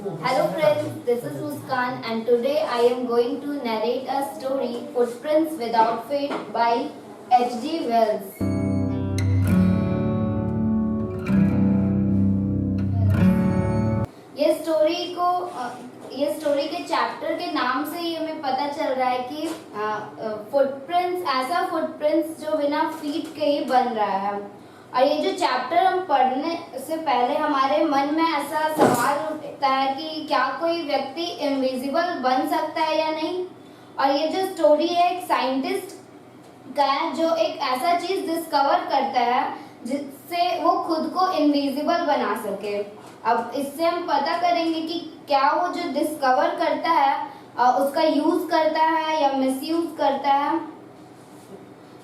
Hello friends, this is Muskan and today I am going to narrate a story, Footprints Without Feet by H.G. Wells. ये story को ये story के chapter के नाम से ही हमें पता चल रहा है कि फुटप्रिंट्स, ऐसा फुटप्रिंट्स जो बिना फीट के ही बन रहा है। और ये जो चैप्टर हम पढ़ने से पहले हमारे मन में ऐसा सवाल उठता है कि क्या कोई व्यक्ति इनविजिबल बन सकता है या नहीं। और ये जो स्टोरी है एक साइंटिस्ट का है जो एक ऐसा चीज डिस्कवर करता है जिससे वो खुद को इनविजिबल बना सके। अब इससे हम पता करेंगे कि क्या वो जो डिस्कवर करता है उसका यूज करता है या मिसयूज करता है।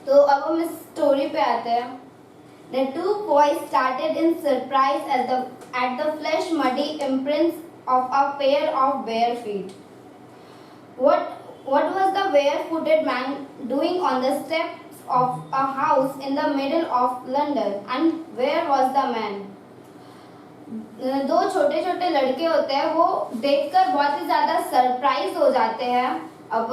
तो अब हम इस स्टोरी पे आते हैं। The two boys started in surprise at the flesh muddy imprints of a pair of bare feet. What was the bare-footed man doing on the steps of a house in the middle of London? And where was the man? दो छोटे छोटे लड़के होते हैं, वो देखकर बहुत ही ज्यादा सरप्राइज हो जाते हैं। अब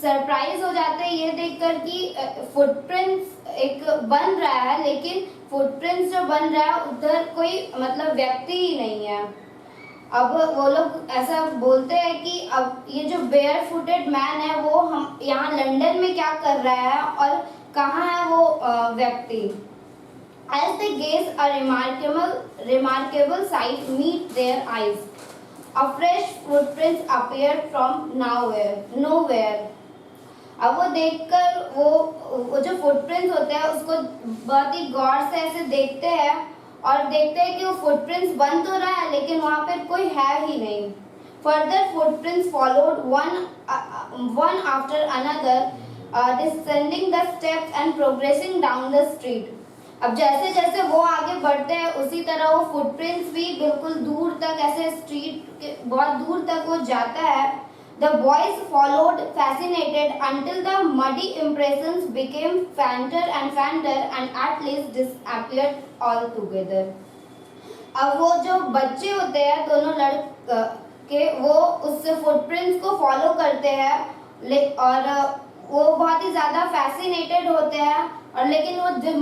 सरप्राइज हो जाते हैं ये देखकर कि फुटप्रिंट्स एक बन रहा है, लेकिन फुटप्रिंट्स जो बन रहा है उधर कोई मतलब व्यक्ति ही नहीं है। अब वो लोग ऐसा बोलते हैं कि अब ये जो बेयर फुटेड मैन है वो हम यहाँ लंदन में क्या कर रहा है और कहाँ है वो व्यक्ति। As they gaze, a remarkable sight met their eyes. A fresh footprint appeared from nowhere. अब वो देखकर वो जो फुटप्रिंट्स होते हैं उसको बहुत ही गौर से ऐसे देखते हैं और देखते हैं कि वो फुटप्रिंट्स बन तो रहा है लेकिन वहाँ पे कोई है ही नहीं। Further footprints followed one after another, descending the steps and progressing down the street. अब जैसे जैसे वो आगे बढ़ते हैं उसी तरह वो फुटप्रिंट्स भी बिल्कुल दूर तक ऐसे स्ट्रीट के बहुत दूर तक वो जाता है। The boys followed fascinated until the muddy impressions became fainter and at least disappeared altogether. अब वो जो बच्चे होते हैं दोनों लड़के वो उससे फुटप्रिंट्स को फॉलो करते हैं और वो बहुत ही ज्यादा फैसिनेटेड होते हैं और लेकिन वो जो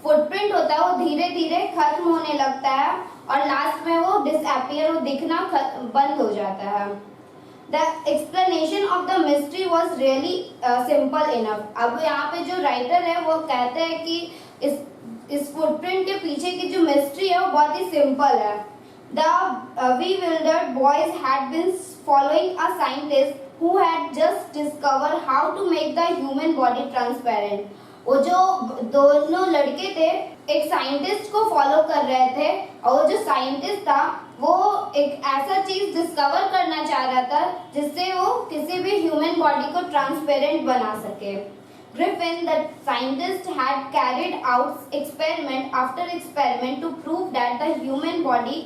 फुटप्रिंट होता है वो धीरे धीरे खत्म होने लगता है और लास्ट में वो डिसअपियर, वो दिखना बंद हो जाता है। The explanation of the mystery was really simple enough. अब यहाँ पे जो राइटर है वो कहते हैं कि इस फुटप्रिंट के पीछे की जो मिस्ट्री है वो बहुत ही सिंपल है। The bewildered boys had been following a scientist who had just discovered how to make the human body transparent. वो जो दोनों लड़के थे एक साइंटिस्ट को फॉलो कर रहे थे और वो जो साइंटिस्ट था वो एक ऐसा चीज डिस्कवर करना चाह रहा था जिससे वो किसी भी ह्यूमन बॉडी को ट्रांसपेरेंट बना सके। Griffin, the scientist, had carried out experiment after experiment to prove that the human body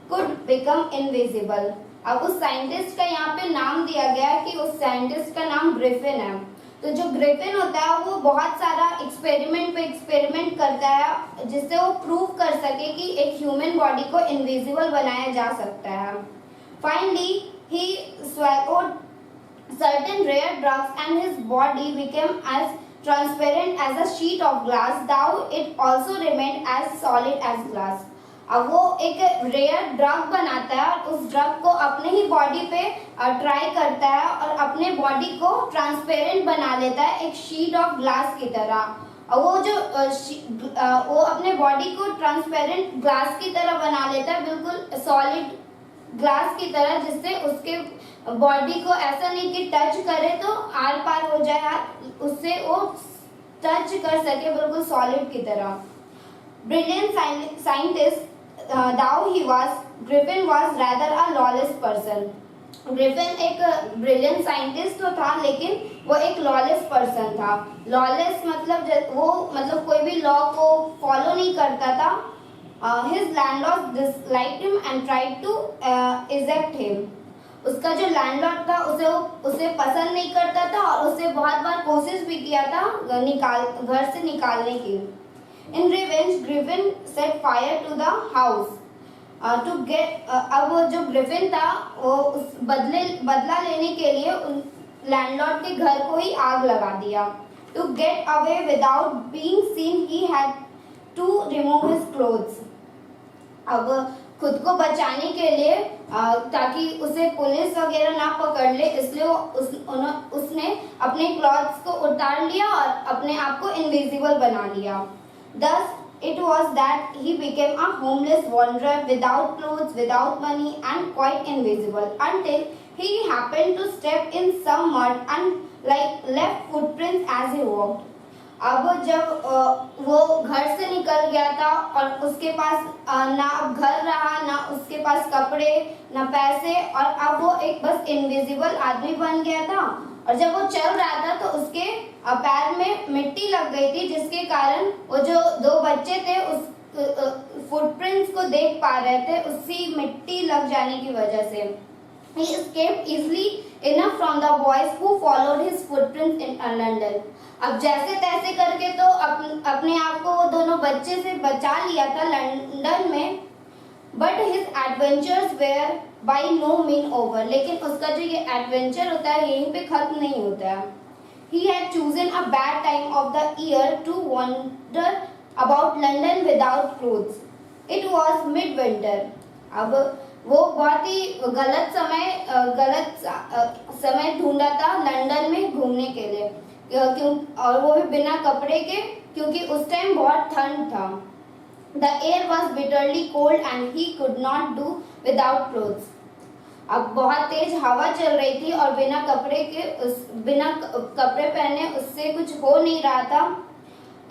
could become invisible. अब उस साइंटिस्ट का यहाँ पे नाम दिया गया कि उस साइंटिस्ट का नाम ग्रिफिन है। तो जो ग्रिफिन होता है वो बहुत सारा एक्सपेरिमेंट पे एक्सपेरिमेंट करता है जिससे वो प्रूव कर सके कि एक ह्यूमन बॉडी को इनविजिबल बनाया जा सकता है। Finally he swallowed certain rare drugs and his body became as transparent as a sheet of glass, though it also remained as solid as glass. अब वो एक रेयर ड्रग बनाता है और उस ड्रग को अपने ही बॉडी पे ट्राई करता है और अपने बॉडी को ट्रांसपेरेंट बना लेता है एक शीट ऑफ ग्लास की तरह। और वो जो वो अपने बॉडी को ट्रांसपेरेंट ग्लास की तरह बना लेता है, बिल्कुल सॉलिड ग्लास की तरह, जिससे उसके बॉडी को ऐसा नहीं कि टच करे तो आर पार हो जाए, उससे वो टच कर सके बिल्कुल सॉलिड की तरह। Brilliant scientist though he was, Griffin was rather a lawless person. Griffin एक ब्रिलियंट साइंटिस्ट तो था लेकिन वो एक लॉलेस पर्सन था। लॉलेस मतलब वो मतलब कोई भी लॉ को फॉलो नहीं करता था। His landlord disliked him and tried to eject him. उसका जो लैंडलॉर्ड था उसे पसंद नहीं करता था और उसे बहुत बार कोशिश भी किया था घर से निकालने की। In revenge, Griffin set fire to the house to get अब जो ग्रिफिन था वो उस बदला लेने के लिए लैंडलॉर्ड के घर को ही आग लगा दिया। To get away without being seen he had to remove his clothes. अब खुद को बचाने के लिए ताकि उसे पुलिस वगैरह ना पकड़ ले, इसलिए उसने अपने क्लॉथ्स को उतार लिया और अपने आप को इनविजिबल बना लिया। Thus it was that he became a homeless wanderer without clothes, without money and quite invisible until he happened to step in some mud and left footprints as he walked. अब जब वो घर से निकल गया था और उसके पास ना अब घर रहा, ना उसके पास कपड़े, ना पैसे, और अब वो एक बस इनविजिबल आदमी बन गया था। और जब वो चल रहा था तो उसके पैर में मिट्टी लग गई थी, जिसके कारण वो जो दो बच्चे थे उस फुटप्रिंट्स को देख पा रहे थे उसी मिट्टी लग जाने की वजह से। He escaped easily enough from the boys who followed his footprints in London. अब जैसे तैसे करके तो अपने आप को वो दोनों बच्चे से बचा लिया था लंदन में। But his adventures were by no mean over, लेकिन उसका जो ये एडवेंचर होता है यहीं पे खत्म नहीं होता है। He had chosen a bad time of the year to wander about London without clothes. It was midwinter. अब वो बहुत ही गलत समय ढूंढा था लंदन में घूमने के लिए, क्यों, और वो भी बिना कपड़े के, क्योंकि उस टाइम बहुत ठंड था। The air was bitterly cold and he could not do without clothes. अब बहुत तेज हवा चल रही थी और बिना कपड़े पहने उससे कुछ हो नहीं रहा था।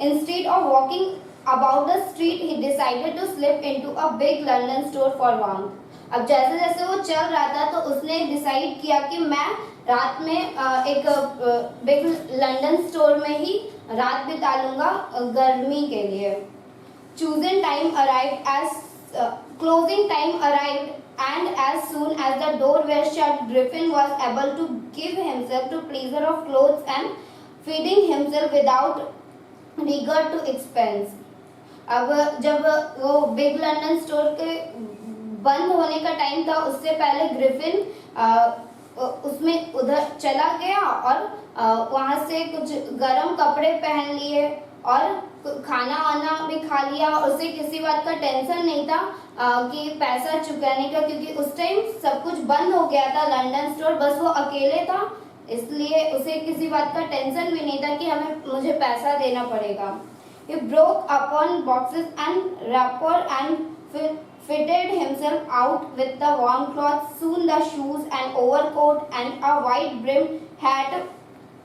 Instead of walking about the street, he decided to slip into a big London store for warmth. अब जैसे जैसे वो चल रहा था तो उसने डिसाइड किया कि मैं रात में एक बिग लंदन स्टोर में ही रात बिता लूंगा गर्मी के लिए। Closing time arrived and as soon as the door was shut, Griffin was able to give himself to pleasure of clothes and feeding himself without regard to expense. अब जब वो बिग लंदन स्टोर के बंद होने का time था, उससे पहले ग्रिफिन उसमें उधर चला गया और वहाँ से कुछ गर्म कपड़े पहन लिए और खाना वाना भी खा लिया। उसे किसी बात का टेंशन नहीं था कि पैसा चुकाने का, क्योंकि उस टाइम सब कुछ बंद हो गया था लंदन स्टोर, बस वो अकेले था, इसलिए उसे किसी बात का टेंशन भी नहीं था कि मुझे पैसा देना पड़ेगा। He broke upon boxes and wrapper and fitted himself out with the warm clothes, soon the shoes and overcoat and a wide brimmed hat.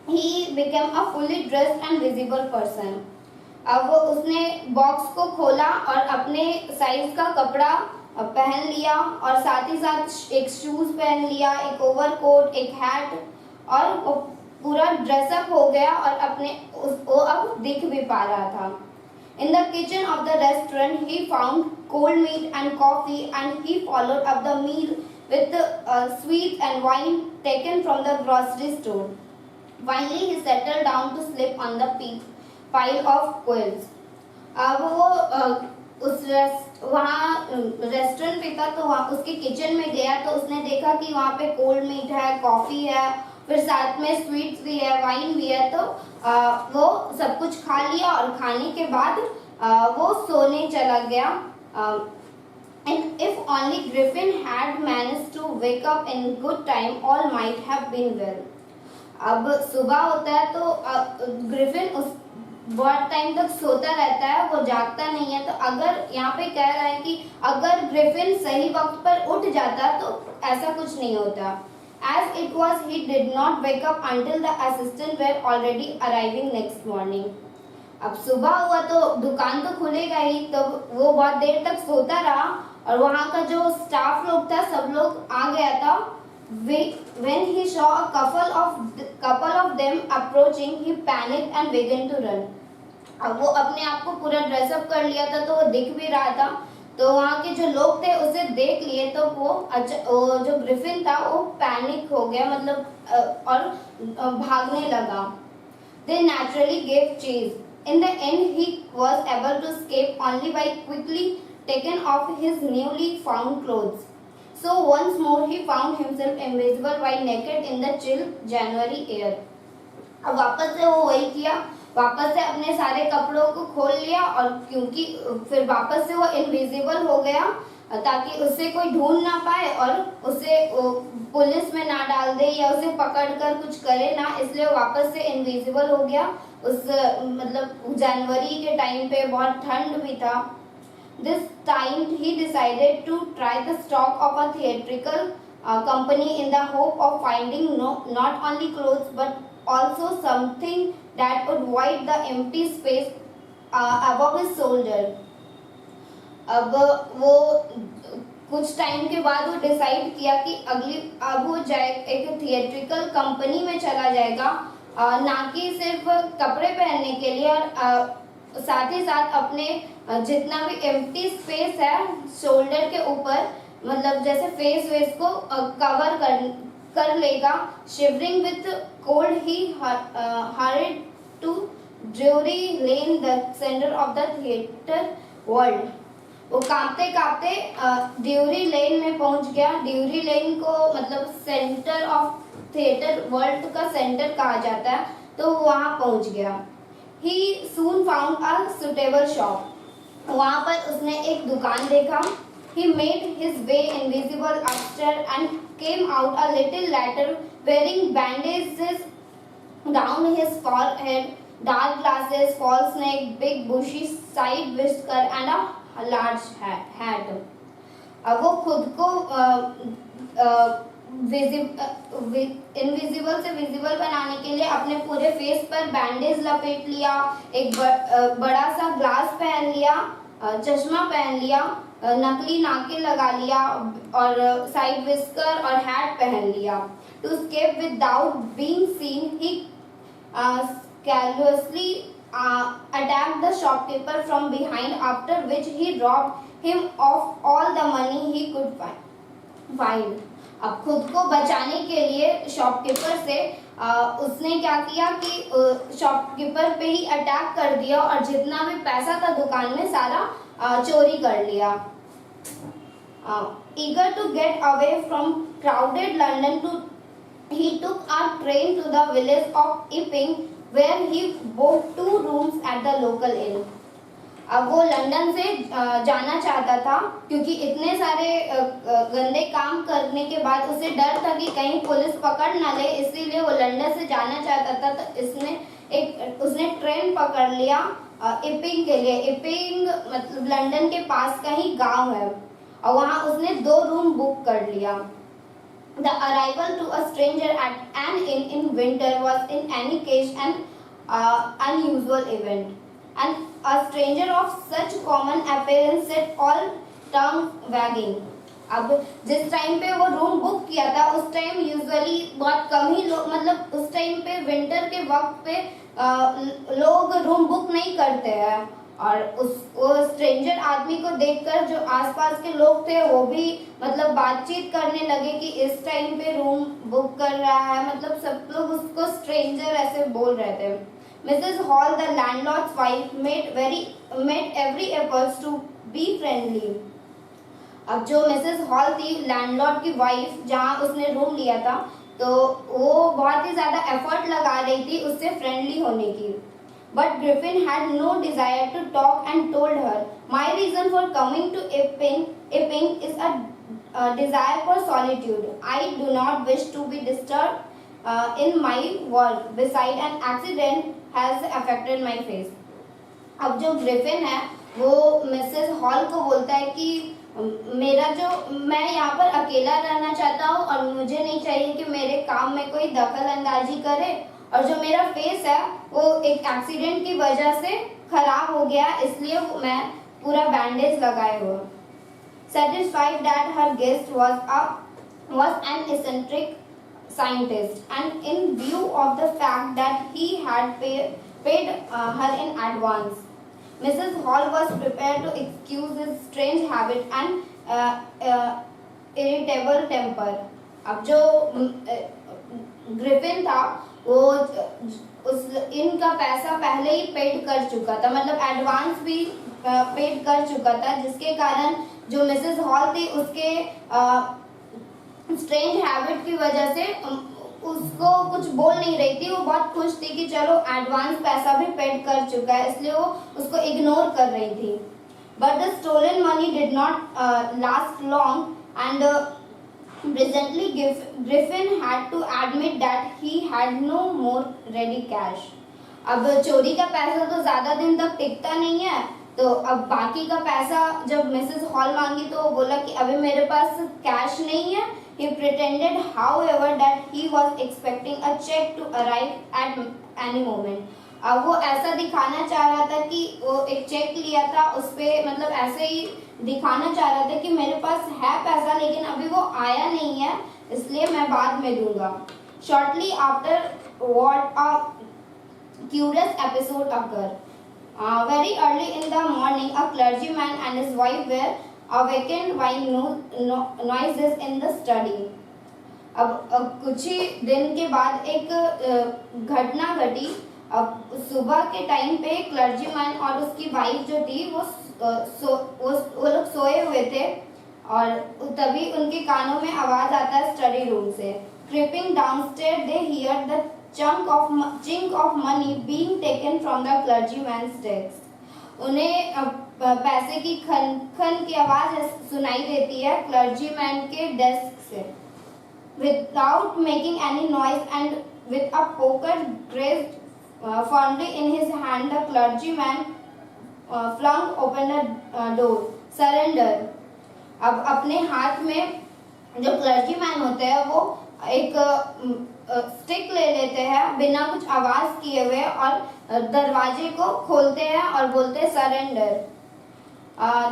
He became a fully dressed and visible person. अब उसने box को खोला और अपने size का कपड़ा पहन लिया और साथ ही साथ एक शूज पहन लिया, एक ओवरकोट, एक हैट, और वो पूरा ड्रेसअप हो गया और वो अब दिख भी पा रहा था। In the kitchen of the restaurant, he found cold meat and coffee, and he followed up the meal with sweets and wine taken from the grocery store. Finally, he settled down to sleep on the pile of quilts. अब वो वहाँ restaurant पे था, तो वहाँ उसके kitchen में गया तो उसने देखा कि वहाँ पे कोल्ड मीट है, कॉफ़ी है, फिर साथ में स्वीट्स भी है, वाइन भी है, तो वो सब कुछ खा लिया और खाने के बाद वो सोने चला गया। And if only Griffin had managed to wake up in good time, all might have been well. अब सुबह होता है तो ग्रिफिन उस बहुत टाइम तक सोता रहता है, वो जागता नहीं है। तो अगर यहाँ पे कह रहा है कि अगर ग्रिफिन सही वक्त पर उठ जाता तो ऐसा कुछ नहीं होता। As it was, he did not wake up until the assistants were already arriving next morning. अब सुबह हुआ तो दुकान तो खुलेगा ही, तो वो बहुत देर तक सोता रहा और वहाँ का जो स्टाफ लोग था सब लोग आ गया था। When he saw a couple of them approaching, he panicked and began to run. अब वो अपने आप को पूरा ड्रेसअप कर लिया था तो वो दिख भी रहा था, तो वहाँ के जो लोग थे उसे देख लिए तो वो जो ग्रिफिन था वो पैनिक हो गया, मतलब और भागने लगा। They naturally gave chase. In the end, he was able to escape only by quickly taken off his newly found clothes. So once more he found himself invisible while naked in the chill January air. अब वापस से वो वही किया, वापस से अपने सारे कपड़ों को खोल लिया और क्योंकि फिर वापस से वो इनविजिबल हो गया ताकि उसे कोई ढूंढ ना पाए और उसे पुलिस में ना डाल दे या उसे पकड़ कर कुछ करे ना, इसलिए वापस से इनविजिबल हो गया। उस मतलब जनवरी के टाइम पे बहुत ठंड भी था। This time he decided to try the stock of a theatrical company in the hope of finding not only clothes but also something that would void the empty space above his shoulder. अब वो कुछ time के बाद वो decide किया कि अब वो जाए एक थिएट्रिकल कंपनी में चला जाएगा, ना कि सिर्फ कपड़े पहनने के लिए, और साथ ही साथ अपने जितना भी एम्प्टी स्पेस है शोल्डर के ऊपर, मतलब जैसे फेस वेस को कवर कर लेगा। Shivering with cold he hurried to Drury Lane, the centre of the theatre world. वो कांपते कांपते ड्यूरी लेन में पहुंच गया। ड्यूरी लेन को मतलब सेंटर ऑफ थिएटर वर्ल्ड का सेंटर कहा जाता है, तो वहाँ पहुंच गया। ही सून फाउंड अ सुटेबल शॉप, वहाँ पर उसने एक दुकान देखा। He made his way invisible upstairs and came out a little later wearing bandages down his forehead, dark glasses, false neck, big bushy side whisker and a large hat. अब वो खुद को इनविजिबल से विजिबल बनाने के लिए अपने पूरे फेस पर बैंडेज लपेट लिया, एक बड़ा सा ग्लास पहन लिया, चश्मा पहन लिया, नकली नाके लगा लिया और साइड विस्कर और हैट पहन लिया। To escape without being seen, he carelessly attacked the shopkeeper from behind, after which he robbed him of all the money he could find. अब खुद को बचाने के लिए शॉपकीपर से उसने क्या किया कि शॉपकीपर पे ही अटैक कर दिया और जितना भी पैसा था दुकान में सारा चोरी कर लिया। Eager to get away from crowded London, he took a train to the village of Epping, where he booked 2 rooms at the local inn. अब वो लंदन से जाना चाहता था क्योंकि इतने सारे गंदे काम करने के बाद उसे डर था कि कहीं पुलिस पकड़ ना ले, इसीलिए वो लंदन से जाना चाहता था। तो उसने ट्रेन पकड़ लिया इपिंग के लिए। इपिंग मतलब लंदन के पास का ही गांव है और वहाँ उसने 2 रूम बुक कर लिया। The arrival to a stranger at an inn in winter was in any case an unusual event, and a stranger of such common appearance set all tongue wagging. अब जिस टाइम पे वो room book किया था उस time usually बहुत कम ही लोग, मतलब उस टाइम पे विंटर के वक्त पे लोग रूम बुक नहीं करते हैं, और वो स्ट्रेंजर आदमी को देखकर जो आसपास के लोग थे वो भी मतलब बातचीत करने लगे कि इस टाइम पे रूम बुक कर रहा है, मतलब सब लोग उसको स्ट्रेंजर ऐसे बोल रहे थे। Mrs. Hall, the landlord's wife, made every efforts to be friendly. अब जो मिसेस हॉल थी लैंडलॉर्ड की वाइफ, जहाँ उसने रूम लिया था, तो वो बहुत ही ज़्यादा एफर्ट लगा रही थी उससे फ्रेंडली होने की। But Griffin had no desire to talk and told her, "My reason for coming to Epping is a desire for solitude. I do not wish to be disturbed in my work. Besides, an accident has affected my face." अब जो Griffin है वो Mrs hall को बोलता है कि मैं यहाँ पर अकेला रहना चाहता हूँ और मुझे नहीं चाहिए कि मेरे काम में कोई दखल अंदाजी करे, और जो मेरा फेस है वो एक एक्सीडेंट की वजह से खराब हो गया, इसलिए मैं पूरा बैंडेज लगाए हुआ। Satisfied that her guest was an eccentric scientist, and in view of the fact that he had paid her in advance, Mrs. Hall was prepared to excuse his strange habit and irritable temper. अब जो Griffin था वो इनका पैसा पहले ही paid कर चुका था, मतलब एडवांस भी पेड कर चुका था, जिसके कारण जो मिसेस हॉल थी उसके स्ट्रेंज हैबिट की वजह से उसको कुछ बोल नहीं रही थी। वो बहुत खुश थी कि चलो एडवांस पैसा भी पेड कर चुका है, इसलिए वो उसको इग्नोर कर रही थी। But the stolen money did not last long and presently Griffin had to admit that he had no more ready cash. अब चोरी का पैसा तो ज्यादा दिन तक टिकता नहीं है, तो अब बाकी का पैसा जब मिसेस हॉल मांगी तो वो बोला कि अभी मेरे पास कैश नहीं है। He pretended, however, that he was expecting a check to arrive at any moment. अब वो ऐसा दिखाना चाह रहा था कि वो एक चेक लिया था, उस पे मतलब ऐसे ही दिखाना चाह रहा था कि मेरे पास है पैसा लेकिन अभी वो आया नहीं है, इसलिए मैं बाद में दूंगा। Shortly after what a curious episode occurred. Very early in the morning, a clergyman and his wife were awakened by noises in the study. अब कुछ ही दिन के बाद एक घटना घटी। अब सुबह के टाइम पे क्लर्जीमैन और उसकी वाइफ जो थी वो लोग सोए हुए थे और तभी उनके कानों में आवाज आता है स्टडी रूम से। Creeping downstair they hear the chink of money being taken from the clergyman's desk. उन्हें पैसे की खन खन की आवाज सुनाई देती है क्लर्जीमैन के डेस्क से। Without making any noise and with a poker raised firmly in his hand, the clergyman flung open the door. Surrender. अब अपने हाथ में जो क्लर्जीमैन होते हैं वो एक स्टिक ले लेते हैं बिना कुछ आवाज किए हुए और दरवाजे को खोलते हैं और बोलते हैं surrender.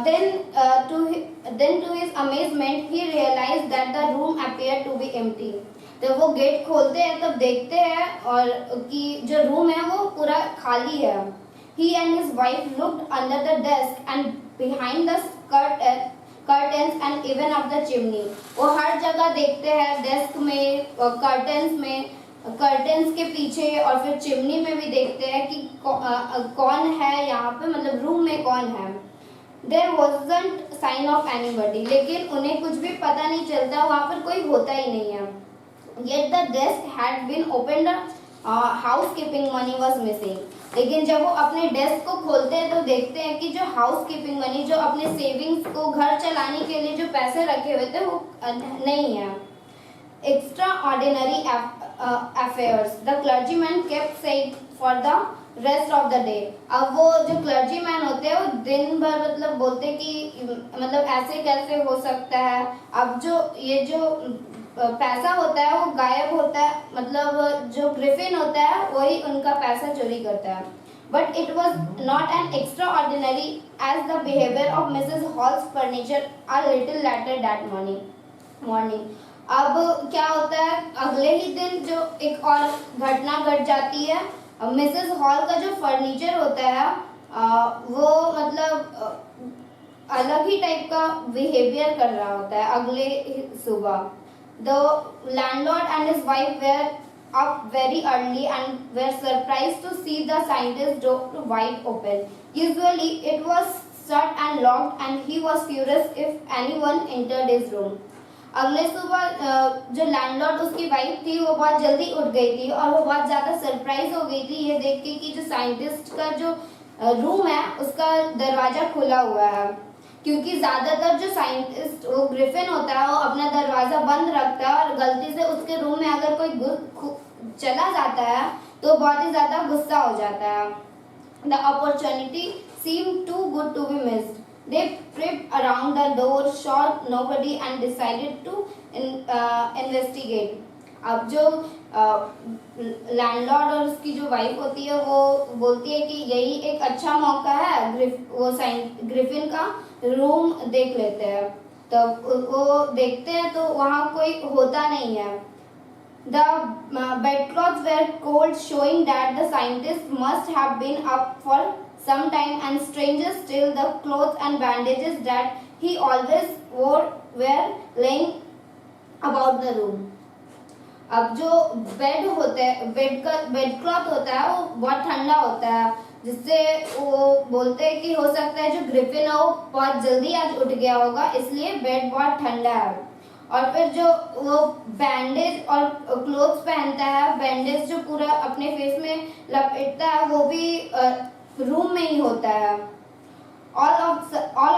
Then to his amazement he realized that the room appeared to be empty. तो वो गेट खोलते हैं तब देखते हैं और कि जो रूम है वो पूरा खाली है। He and his wife looked under the desk and behind the curtains and even up the chimney. वो हर जगह देखते हैं, डेस्क में, कर्टन्स के पीछे और फिर चिमनी में भी देखते हैं कि कौन है यहाँ पे, मतलब रूम में कौन है। There wasn't sign of anybody. लेकिन उन्हें कुछ भी पता नहीं चलता, वहाँ पर कोई होता ही नहीं है। Yet the desk had been opened, housekeeping money was missing. लेकिन जब वो अपने डेस्क को खोलते हैं तो देखते हैं कि जो हाउसकीपिंग मनी, जो अपने सेविंग्स को घर चलाने के लिए जो पैसे रखे हुए थे वो नहीं है। Extraordinary affairs. The clergyman kept saying for the rest of the day. अब वो जो क्लर्जीमैन होते हैं वो दिन भर मतलब बोलते कि मतलब ऐसे कैसे हो सकता है। अब जो ये जो पैसा होता है वो गायब होता है, मतलब जो ग्रिफिन होता है वही उनका पैसा चोरी करता है। But it was not an extraordinary as the behavior of Mrs. Hall's furniture a little later that morning. अब क्या होता है, अगले ही दिन जो एक और घटना घट जाती है। मिसेस हॉल का जो फर्नीचर होता है वो मतलब अलग ही टाइप का बिहेवियर कर रहा होता है। अगले सुबह The landlord and his wife were up very early and were surprised to see the scientist's door wide open. Usually it was shut and locked and he was furious if anyone entered his room. अगले सुबह जो landlord उसकी wife थी वो बहुत जल्दी उठ गई थी और वो बहुत ज़्यादा सरप्राइज हो गई थी ये देख के कि जो साइंटिस्ट का जो रूम है उसका दरवाज़ा खुला हुआ है, क्योंकि ज़्यादातर जो साइंटिस्ट वो ग्रिफिन होता है वो अपना दरवाज़ा बंद रखता है और गलती से उसके रूम में अगर कोई चला जाता है तो बहुत ही ज़्यादा गुस्सा हो जाता है। The opportunity seemed too good to be missed. They crept around the door, saw nobody and decided to investigate. अब जो लैंडलॉर्ड और उसकी जो वाइफ होती है वो बोलती है कि यही एक अच्छा मौका है, ग्रिफिन का रूम देख लेते हैं। तो वो देखते हैं तो वहाँ कोई होता नहीं है। The bedclothes were cold, showing that the scientist must have been up for some time, and stranger still, the clothes and bandages that he always wore were laying about the room. अब जो bed cloth होता है वो बहुत ठंडा होता है, जिससे वो बोलते हैं कि हो सकता है जो ग्रिफिन है वो बहुत जल्दी आज उठ गया होगा, इसलिए बेड बहुत ठंडा है। और फिर जो वो बैंडेज और क्लोथ्स पहनता है, बैंडेज जो पूरा अपने फेस में लपेटता है, वो भी रूम में ही होता है। All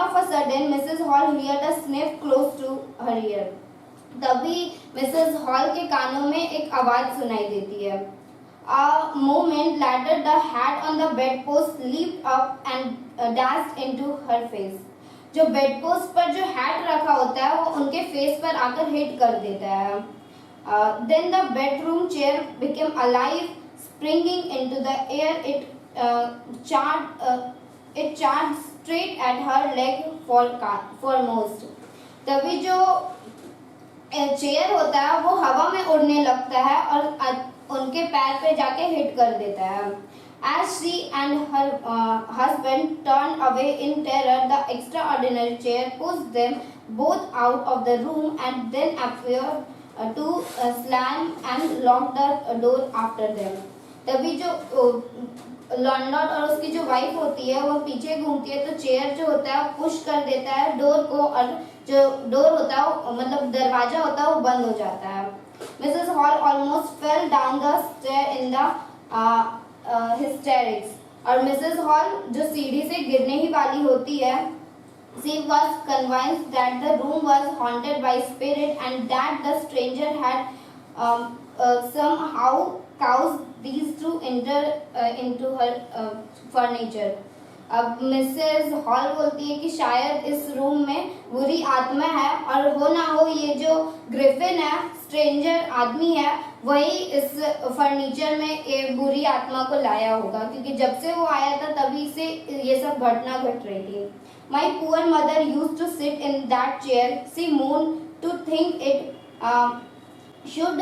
of a sudden, Mrs. Hall heard a sniff close to her ear. तभी मिसेस हॉल के कानों में एक आवाज सुनाई देती है। A moment later, the hat on the bedpost leaped up and dashed into her face. जो बेडपोस्ट पर जो हैट रखा होता है वो उनके फेस पर आकर हिट कर देता है। Then the bedroom chair became alive, springing into the air. It charged straight at her leg foremost. तभी जो चेयर होता है वो हवा में उड़ने लगता है और उनके पैर पे जाके हिट कर देता है। As she and her husband turned away in terror, the extraordinary chair pushed them both out of the room and then appeared to slam and lock the door after them. तभी जो लॉन्डॉट और उसकी जो wife होती है वो पीछे घूमती है, तो चेयर जो होता है पुश कर देता है डोर को, और जो डोर होता है मतलब दरवाजा होता है वो बंद हो जाता है। Mrs Hall almost fell down the stair in the hysterics. और मिसेस हॉल जो सीढ़ी से गिरने ही वाली होती है, she was convinced that the room was haunted by spirit and that the stranger had somehow caused these to enter into her furniture. अब Mrs hall बोलती है कि शायद इस रूम में बुरी आत्मा है, और हो ना हो ये जो ग्रिफिन है, स्ट्रेंजर आदमी है, वही इस फर्नीचर में एक बुरी आत्मा को लाया होगा, क्योंकि जब से वो आया था तभी से ये सब घटना घट रही थी। My poor mother used to sit in that chair. She moaned to think it should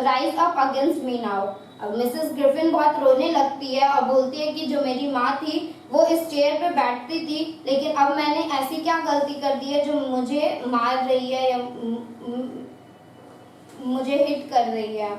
rise up against me now. अब मिसेस ग्रिफिन बहुत रोने लगती है और बोलती है कि जो मेरी माँ थी वो इस चेयर पे बैठती थी, लेकिन अब मैंने ऐसी क्या गलती कर दी है जो मुझे मार रही है या मुझे हिट कर रही है।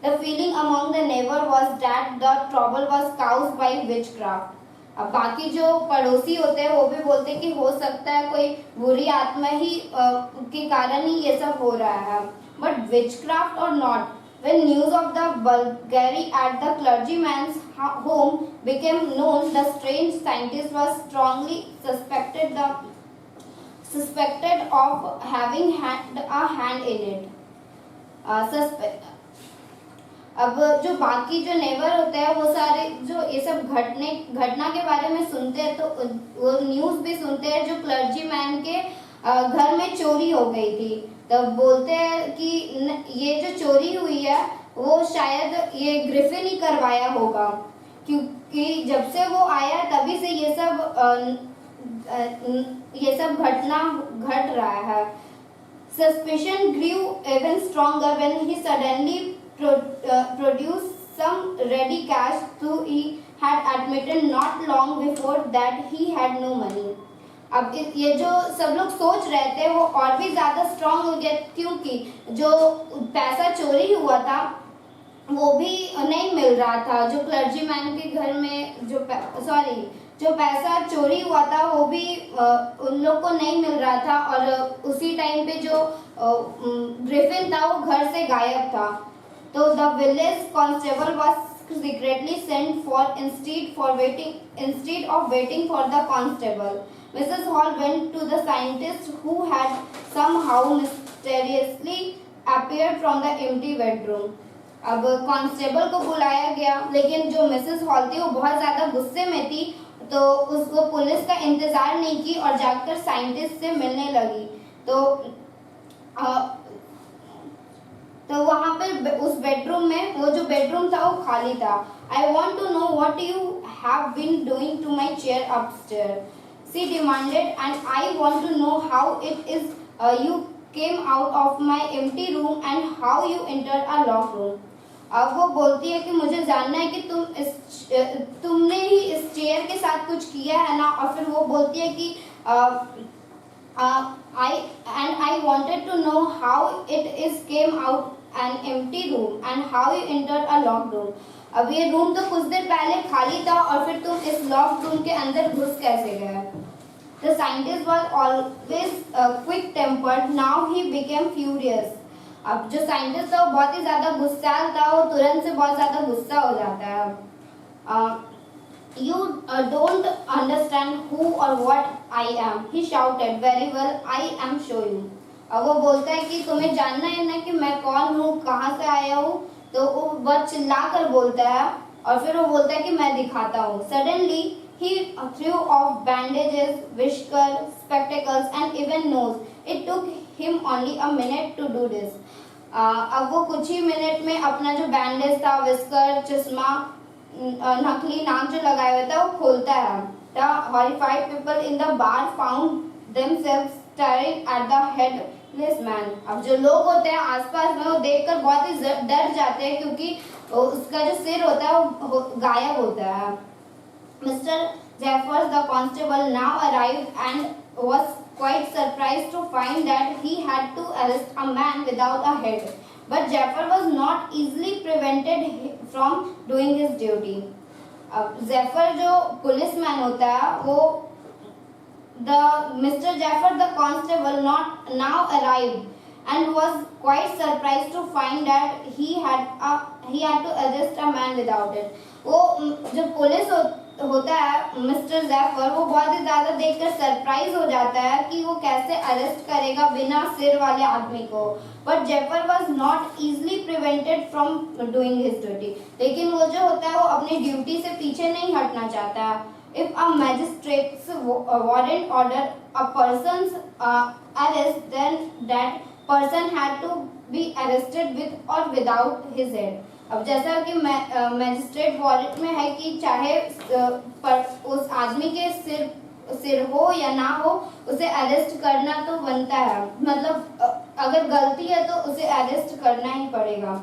The feeling among the neighbor was that the trouble was caused by witchcraft. अब बाकी जो पड़ोसी होते हैं वो भी बोलते हैं कि हो सकता है कोई बुरी आत्मा ही के कारण ही ये सब हो रहा है। But witchcraft or not, when news of the burglary at the clergyman's home became known, the strange scientist was strongly suspected of having had a hand in it. अब जो बाकी जो नेबर होते हैं वो सारे जो ये सब घटना के बारे में सुनते हैं, तो वो न्यूज़ भी सुनते हैं जो क्लर्जीमैन के घर में चोरी हो गई थी। तो बोलते हैं कि ये जो चोरी हुई है वो शायद ये ग्रिफिन ही करवाया होगा, क्योंकि जब से वो आया तभी से ये सब घटना घट रहा है। Suspicion grew even stronger when he suddenly produced some ready cash, though he had admitted not long before that he had no money. अब ये जो सब लोग सोच रहे थे वो और भी ज़्यादा स्ट्रांग हो गया, क्योंकि जो पैसा चोरी हुआ था वो भी नहीं मिल रहा था। जो क्लर्जीमैन के घर में जो पैसा चोरी हुआ था वो भी उन लोग को नहीं मिल रहा था, और उसी टाइम पे जो ग्रिफिन था वो घर से गायब था। तो the village constable was secretly sent for instead of waiting for the constable. Mrs. Hall went to the scientist who had somehow mysteriously appeared from the empty bedroom. अब कांस्टेबल को बुलाया गया, लेकिन जो मिसेस हॉल थी वो बहुत ज़्यादा गुस्से में थी, तो उसको पुलिस का इंतज़ार नहीं की और जाकर साइंटिस्ट से मिलने लगी। तो वहाँ पर उस बेडरूम में वो जो बेडरूम था वो खाली था। I want to know what you have been doing to my chair upstairs, she demanded, and I want to know how it is you came out of my empty room and how you entered a locked room. अब वो बोलती है कि मुझे जानना है कि तुमने ही इस चेयर के साथ कुछ किया है ना। और फिर वो बोलती है कि I wanted to know how it is came out an empty room and how you entered a locked room. अब ये रूम तो कुछ देर पहले खाली था और फिर तुम इस लॉक्ड रूम के अंदर घुस कैसे गए? The scientist was always quick tempered. Now he became furious. अब जो साइंटिस्ट था वो बहुत ही ज्यादा गुस्सैल था, वो तुरंत से बहुत ज्यादा गुस्सा हो जाता है। You don't understand who or what I am, he shouted. Very well, I am show you. अब वो बोलता है कि तुम्हें जानना है ना कि मैं कौन हूँ, कहाँ से आया हूँ, तो वो बहुत चिल्ला कर बोलता है और फिर वो बोलता है कि मैं दिखाता हूँ। Suddenly he threw off bandages, whisker, spectacles and even nose. It took him only a minute to do this. अब वो कुछ ही मिनट में अपना जो बैंडेज था, विस्कर, चश्मा, नकली नाक जो लगाया हुआ था वो खोलता है। The horrified people in the bar found themselves staring at the headless man. अब जो लोग होते हैं आसपास में वो देखकर बहुत ही डर जाते हैं क्योंकि उसका जो सिर होता है वो गायब होता है। Mr. Jeffers, the constable, now arrived and was quite surprised to find that he had to arrest a man without a head. But Jeffers was not easily prevented from doing his duty. अब जेफर जो policeman होता है वो Mr. Jeffers, the constable, not now arrived and was quite surprised to find that he had to arrest a man without it. वो जो police होता है mister जेफर, वो बहुत ही ज़्यादा देखकर सरप्राइज हो जाता है कि वो कैसे अरेस्ट करेगा बिना सिर वाले आदमी को। But Jafar was not easily prevented from doing his duty. लेकिन वो जो होता है वो अपनी ड्यूटी से पीछे नहीं हटना चाहता। If a magistrate's warrant order a person's arrest, then that person had to be arrested with or without his head. अब जैसा कि मैजिस्ट्रेट वारंट में है कि चाहे उस आदमी के सिर हो या ना हो, उसे अरेस्ट करना तो बनता है। मतलब अगर गलती है तो उसे अरेस्ट करना ही पड़ेगा।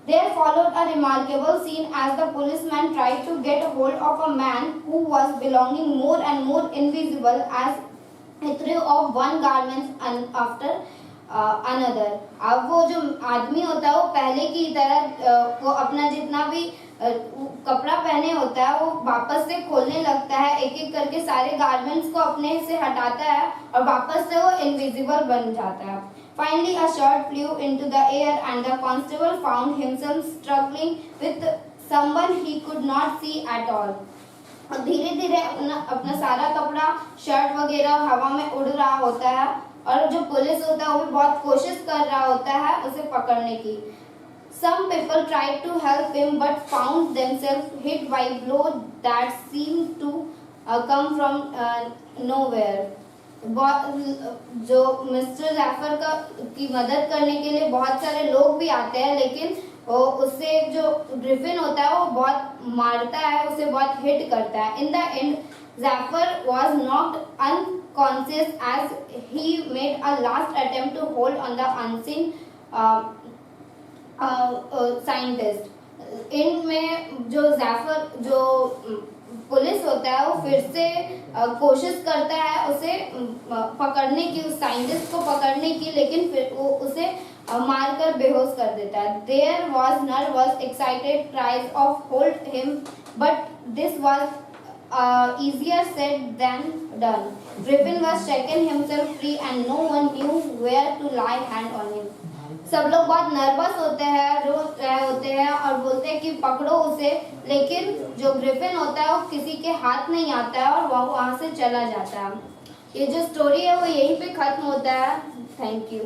There followed a remarkable scene as the policeman tried to get hold of a man who was belonging more and more invisible as he threw off one garment after another. अब वो जो आदमी होता है वो पहले की तरह वो अपना जितना भी कपड़ा पहने होता है वो वापस से खोलने लगता है, एक एक करके सारे गारमेंट्स को अपने से हटाता है और वापस से वो इनविजिबल बन जाता है। Finally, a shot flew into the air and the constable found himself struggling with someone he could not see at all. और धीरे धीरे अपना सारा कपड़ा, शर्ट वगैरह हवा में उड़ रहा होता है और जो पुलिस होता है वो भी बहुत कोशिश कर रहा होता है उसे पकड़ने की। Some people tried to help him but found themselves hit by blows that seemed to come from nowhere. जो मिस्टर जैफर की मदद करने के लिए बहुत सारे लोग भी आते हैं, लेकिन उससे जो ग्रिफिन होता है वो बहुत मारता है, उसे बहुत हिट करता है। In the end Jaffer was knocked unconscious as he made a last attempt to hold on the unseen scientist. इनमें जो जैफर जो पुलिस होता है वो फिर से कोशिश करता है उसे पकड़ने की, उस साइंटिस्ट को पकड़ने की, लेकिन फिर वो उसे मारकर बेहोश कर देता है। There was nervous excited cries of hold him but this was easier said than done. Griffin was shaken himself free and no one knew where to lay hand on him. सब लोग बहुत नर्वस होते हैं, रो रहे होते हैं और बोलते हैं कि पकड़ो उसे, लेकिन जो ग्रिफिन होता है वो किसी के हाथ नहीं आता है और वहाँ से चला जाता है। ये जो स्टोरी है वो यहीं पे खत्म होता है। Thank you.